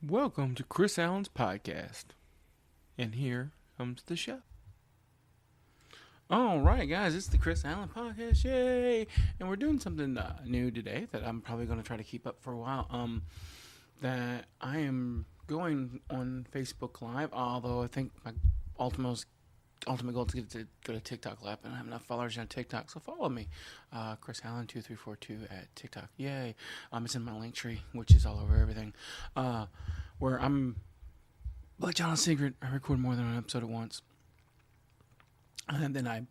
Welcome to Chris Allen's podcast. And here comes the show. All right, guys, it's the Chris Allen podcast. Yay! And we're doing something new today that I'm probably going to try to keep up for a while. That I am going on Facebook Live, although I think my ultimate goal is to go to TikTok Live, and I have enough followers on TikTok, so follow me, Chris Allen 2342 at TikTok. Yay! It's in my link tree, which is all over everything. Where I'm like John Secret, I record more than an episode at once, and then I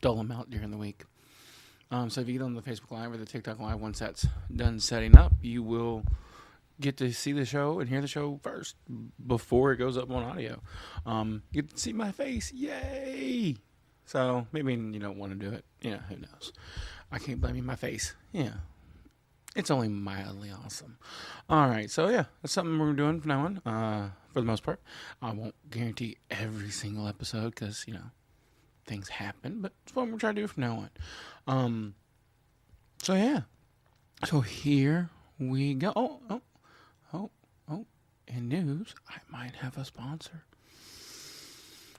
dole them out during the week. So if you get on the Facebook Live or the TikTok Live, once that's done setting up, you will get to see the show and hear the show first before it goes up on audio. You get to see my face. Yay! So maybe you don't want to do it. Yeah, who knows? I can't blame you. My face. Yeah. It's only mildly awesome. All right. So yeah, that's something we're doing from now on. For the most part, I won't guarantee every single episode because, things happen, but it's what we're trying to do from now on. So yeah. So here we go. Oh. In news, I might have a sponsor.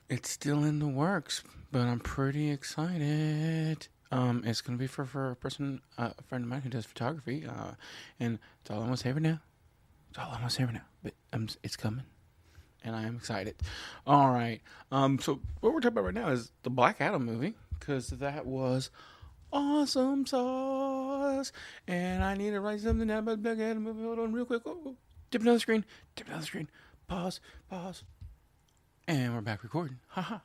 It's still in the works, but I'm pretty excited. It's going to be for a friend of mine who does photography, and it's all I want to say right now. But it's coming, and I am excited. All right. So what we're talking about right now is the Black Adam movie, because that was awesome sauce, and I need to write something down about the Black Adam movie. Hold on real quick. Oh. Dip another screen. Pause. And we're back recording. Haha.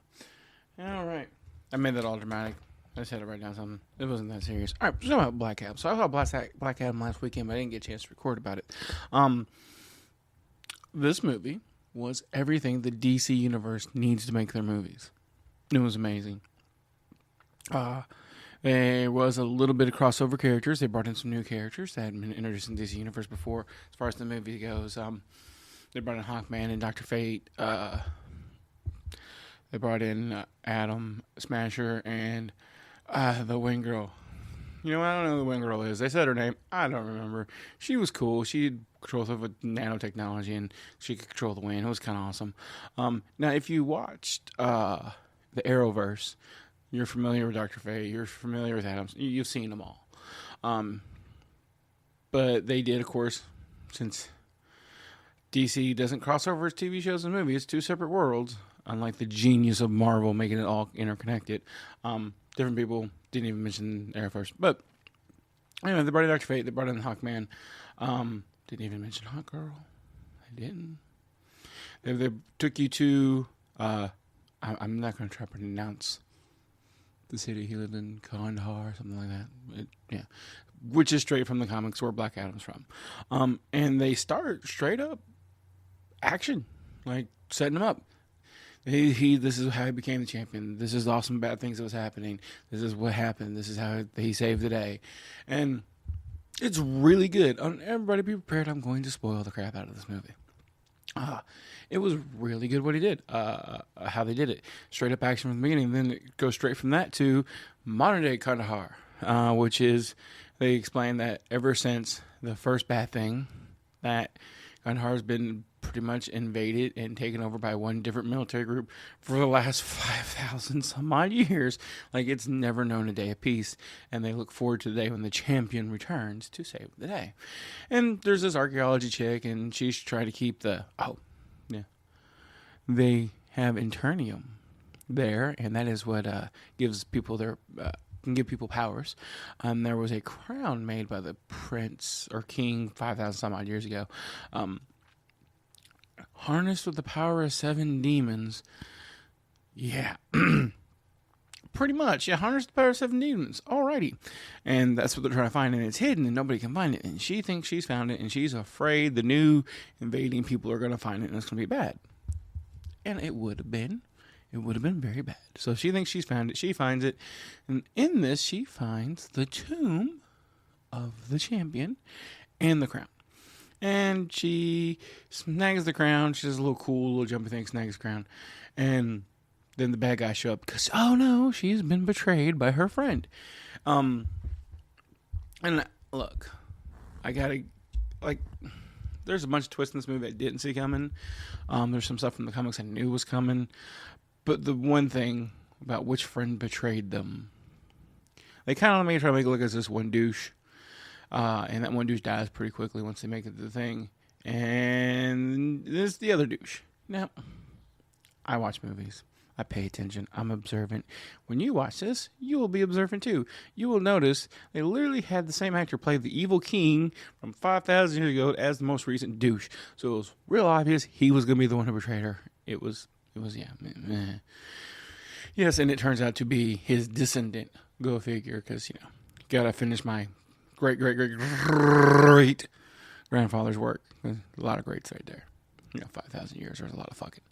All right. I made that all dramatic. I just had to write down something. It wasn't that serious. All right. So about Black Adam. So I saw Black Adam last weekend, but I didn't get a chance to record about it. This movie was everything the DC universe needs to make their movies. It was amazing. There was a little bit of crossover characters. They brought in some new characters that hadn't been introduced in DC Universe before. As far as the movie goes, they brought in Hawkman and Dr. Fate. They brought in Atom, Smasher, and the Wing Girl. I don't know who the Wing Girl is. They said her name. I don't remember. She was cool. She had control over nanotechnology, and she could control the wind. It was kind of awesome. Now, if you watched the Arrowverse, you're familiar with Dr. Fate. You're familiar with Adams. You've seen them all. But they did, of course, since DC doesn't cross over its TV shows and movies, two separate worlds, unlike the genius of Marvel making it all interconnected. Different people didn't even mention Arrowverse. But, anyway, they brought in Dr. Fate. They brought in Hawkman. Didn't even mention Hawkgirl. They didn't. They took you to, I'm not going to try to pronounce the city he lived in, Kandahar, something like that. Which is straight from the comics where Black Adam's from. And they start straight up action, like setting him up. This is how he became the champion. This is awesome bad things that was happening. This is what happened. This is how he saved the day. And it's really good. Everybody be prepared. I'm going to spoil the crap out of this movie. It was really good what he did, how they did it. Straight up action from the beginning. Then it goes straight from that to modern day Kandahar, which is, they explain that ever since the first bad thing, that Kandahar has been pretty much invaded and taken over by one different military group for the last 5,000 some odd years. Like, it's never known a day of peace, and they look forward to the day when the champion returns to save the day. And there's this archaeology chick, and she's trying to keep they have Internium there, and that is what gives people can give people powers. There was a crown made by the prince or king 5,000 some odd years ago, harnessed with the power of 7 demons. Yeah. Pretty much. Yeah, harnessed the power of 7 demons. Alrighty. And that's what they're trying to find, and it's hidden, and nobody can find it. And she thinks she's found it, and she's afraid the new invading people are going to find it, and it's going to be bad. And it would have been very bad. So she thinks she's found it. She finds it. And in this, she finds the tomb of the champion and the crown. And she snags the crown. She does a little jumpy thing, snags the crown. And then the bad guys show up because, oh no, she's been betrayed by her friend. And look, I gotta, there's a bunch of twists in this movie I didn't see coming. There's some stuff from the comics I knew was coming. But the one thing about which friend betrayed them, they kind of try to make it look as this one douche. And that one douche dies pretty quickly once they make it to the thing. And there's the other douche. Now, I watch movies. I pay attention. I'm observant. When you watch this, you will be observant too. You will notice they literally had the same actor play the evil king from 5,000 years ago as the most recent douche. So it was real obvious he was going to be the one who betrayed her. It was yeah. Meh. Yes, and it turns out to be his descendant. Go figure, because, gotta finish my great grandfather's work. There's a lot of greats right there. 5,000 years, there's a lot of fucking.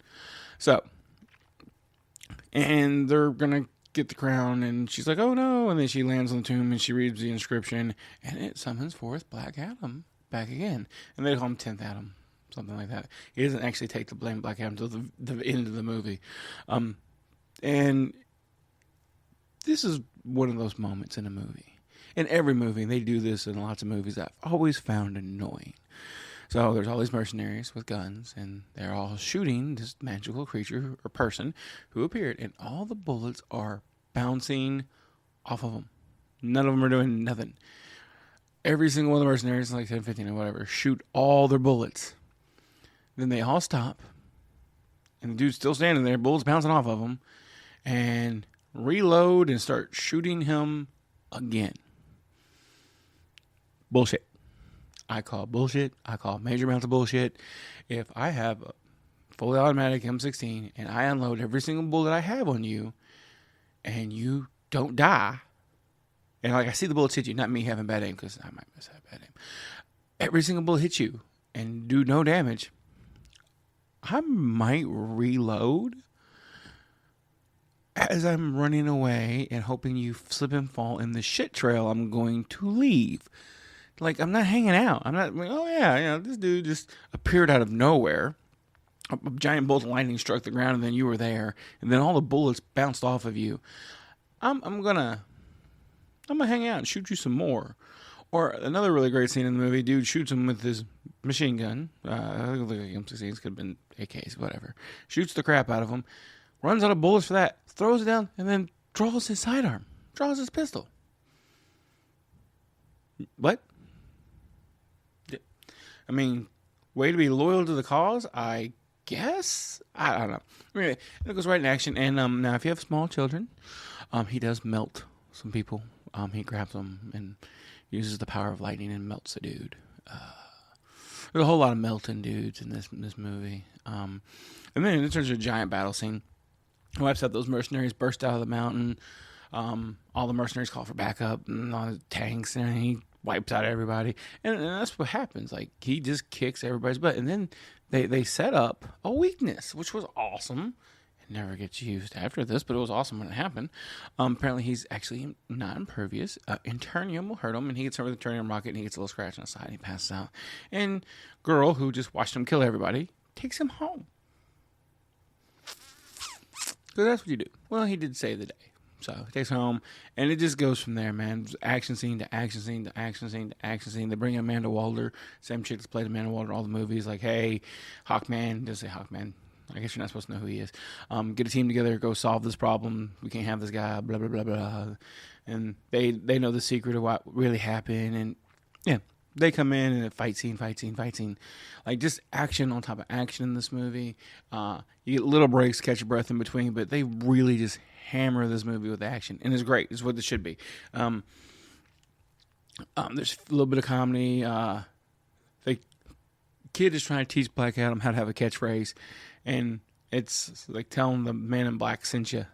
So, and they're gonna get the crown, and she's like, oh no, and then she lands on the tomb, and she reads the inscription, and it summons forth Black Adam back again. And they call him 10th Adam, something like that. He doesn't actually take the blame Black Adam until the end of the movie. And this is one of those moments in a movie. In every movie, they do this in lots of movies that I've always found annoying. So there's all these mercenaries with guns, and they're all shooting this magical creature or person who appeared, and all the bullets are bouncing off of them. None of them are doing nothing. Every single one of the mercenaries, like 10, 15, or whatever, shoot all their bullets. Then they all stop, and the dude's still standing there, bullets bouncing off of him, and reload and start shooting him again. Bullshit. I call bullshit. I call major amounts of bullshit. If I have a fully automatic M16 and I unload every single bullet I have on you and you don't die, and like I see the bullets hit you, not me having bad aim, because I might miss that bad aim. Every single bullet hits you and do no damage, I might reload as I'm running away and hoping you slip and fall in the shit trail I'm going to leave. Like, I'm not hanging out. I'm not, oh yeah, this dude just appeared out of nowhere. A giant bolt of lightning struck the ground, and then you were there, and then all the bullets bounced off of you. I'm gonna hang out and shoot you some more. Or another really great scene in the movie, dude shoots him with his machine gun. I think M16s could have been AKs, whatever. Shoots the crap out of him, runs out of bullets for that, throws it down, and then draws his sidearm, draws his pistol. What? I mean, way to be loyal to the cause, I guess? I don't know. Anyway, it goes right in action. And now, if you have small children, he does melt some people. He grabs them and uses the power of lightning and melts a dude. There's a whole lot of melting dudes in this movie. And then it turns into a giant battle scene. He wipes out those mercenaries, burst out of the mountain. All the mercenaries call for backup, and all the tanks, and he wipes out everybody. And that's what happens. Like, he just kicks everybody's butt. And then they set up a weakness, which was awesome. It never gets used after this, but it was awesome when it happened. Apparently, he's actually not impervious. Internium will hurt him, and he gets over the Internium rocket, and he gets a little scratch on the side, and he passes out. And girl, who just watched him kill everybody, takes him home. So that's what you do. Well, he did save the day. So he takes home, and it just goes from there, man. Action scene to action scene to action scene to action scene. They bring in Amanda Waller, same chick that's played Amanda Waller in all the movies. Like, hey, Hawkman, doesn't say Hawkman. I guess you're not supposed to know who he is. Get a team together, go solve this problem. We can't have this guy, blah, blah, blah, blah. And they know the secret of what really happened. And, yeah, they come in and fight scene. Like, just action on top of action in this movie. You get little breaks, catch your breath in between, but they really just hammer this movie with action. And it's great. It's what it should be. There's a little bit of comedy. The kid is trying to teach Black Adam how to have a catchphrase. And it's like telling the man in black sent you.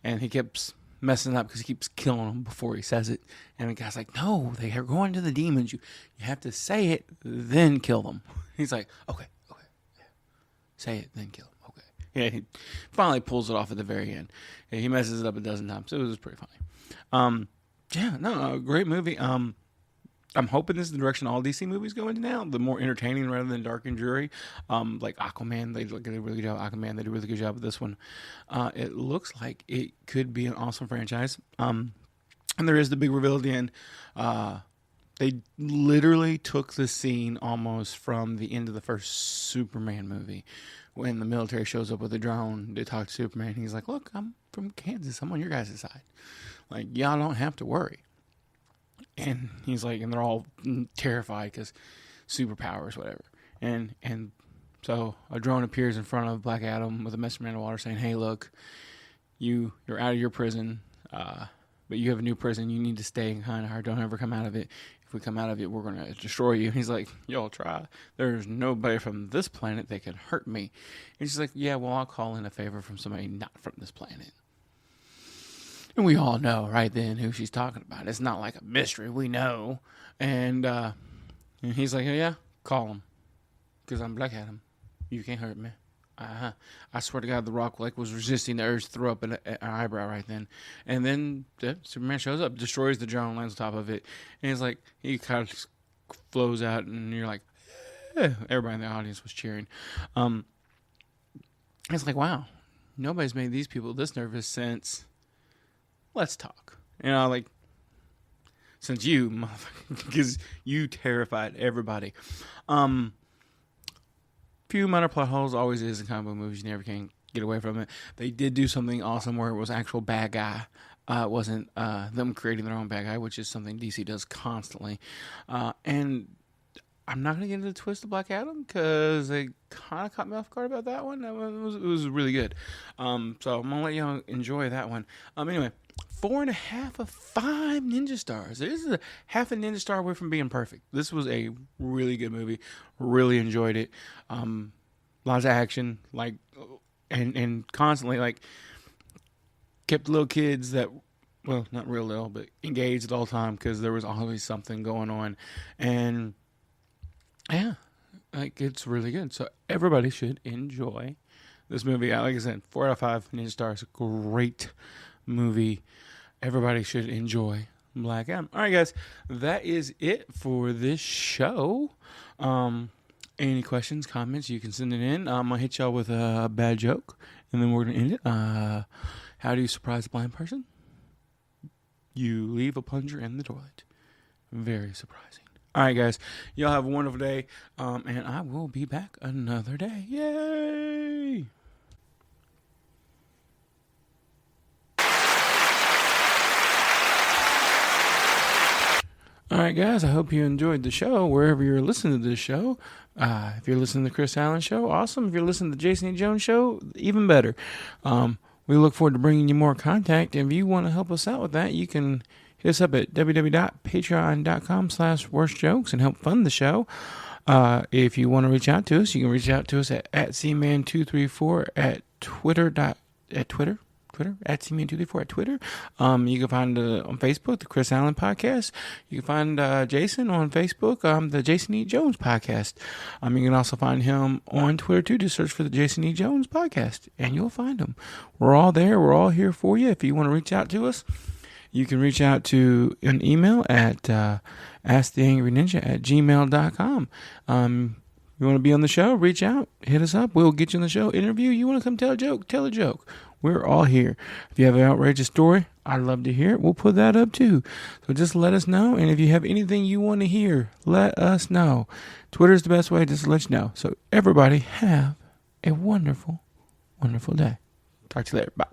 And he keeps messing up because he keeps killing him before he says it. And the guy's like, no, they are going to the demons. You have to say it, then kill them. He's like, okay. Yeah. Say it, then kill them. Okay. Yeah, he finally pulls it off at the very end. Yeah, he messes it up a dozen times. So it was pretty funny. Great movie. I'm hoping this is the direction all DC movies go into now. The more entertaining rather than dark and dreary. Like Aquaman, they did a really good job. Aquaman, they did a really good job with this one. It looks like it could be an awesome franchise. And there is the big reveal at the end. They literally took the scene almost from the end of the first Superman movie when the military shows up with a drone to talk to Superman. He's like, look, I'm from Kansas. I'm on your guys' side. Like, y'all don't have to worry. And he's like, and they're all terrified because superpowers, whatever. And so a drone appears in front of Black Adam with a message from Amanda Waller saying, hey, look, you're out of your prison, but you have a new prison. You need to stay in Kandahar. Don't ever come out of it. If we come out of it, we're going to destroy you. And he's like, y'all try. There's nobody from this planet that can hurt me. And she's like, yeah, well, I'll call in a favor from somebody not from this planet. And we all know right then who she's talking about. It's not like a mystery. We know. And he's like, oh, yeah, call him. Because I'm Black Adam. You can't hurt me. I swear to God, The Rock was resisting the urge to throw up an eyebrow right then. And then Superman shows up, destroys the drone, lands on top of it. And he's like, he kind of flows out, and you're like, eh. Everybody in the audience was cheering. It's like, wow, nobody's made these people this nervous since Let's Talk. Since you, motherfucker, because you terrified everybody. Few minor plot holes always is in comic book movies. You never can get away from it. They did do something awesome where it was actual bad guy. It wasn't them creating their own bad guy, which is something DC does constantly. And I'm not going to get into the twist of Black Adam because they kind of caught me off guard about that one. It was really good. So I'm going to let y'all enjoy that one. Anyway, 4.5 of 5 Ninja Stars. This is a half a Ninja Star away from being perfect. This was a really good movie. Really enjoyed it. Lots of action, and constantly kept little kids that, well, not real little, but engaged at all time because there was always something going on, and yeah, it's really good. So everybody should enjoy this movie. Like I said, 4 out of 5 Ninja Stars. Great movie. Everybody should enjoy Black Adam. All right, guys, that is it for this show. Any questions, comments, you can send it in. I'm going to hit y'all with a bad joke, and then we're going to end it. How do you surprise a blind person? You leave a plunger in the toilet. Very surprising. All right, guys, y'all have a wonderful day, and I will be back another day. Yay! All right, guys, I hope you enjoyed the show wherever you're listening to this show. If you're listening to the Chris Allen Show, awesome. If you're listening to the Jason E. Jones Show, even better. We look forward to bringing you more contact. And if you want to help us out with that, you can hit us up at www.patreon.com/worstjokes and help fund the show. If you want to reach out to us, you can reach out to us at cman234 at Twitter, at cman234 at Twitter. You can find on Facebook, the Chris Allen Podcast. You can find Jason on Facebook, the Jason E. Jones Podcast. You can also find him on Twitter, too. Just search for the Jason E. Jones Podcast, and you'll find him. We're all there. We're all here for you. If you want to reach out to us, you can reach out to an email at asktheangryninja@gmail.com. You want to be on the show, reach out, hit us up. We'll get you on the show, interview. You want to come tell a joke, tell a joke. We're all here. If you have an outrageous story, I'd love to hear it. We'll put that up too. So just let us know. And if you have anything you want to hear, let us know. Twitter's the best way just to let you know. So everybody have a wonderful, wonderful day. Talk to you later. Bye.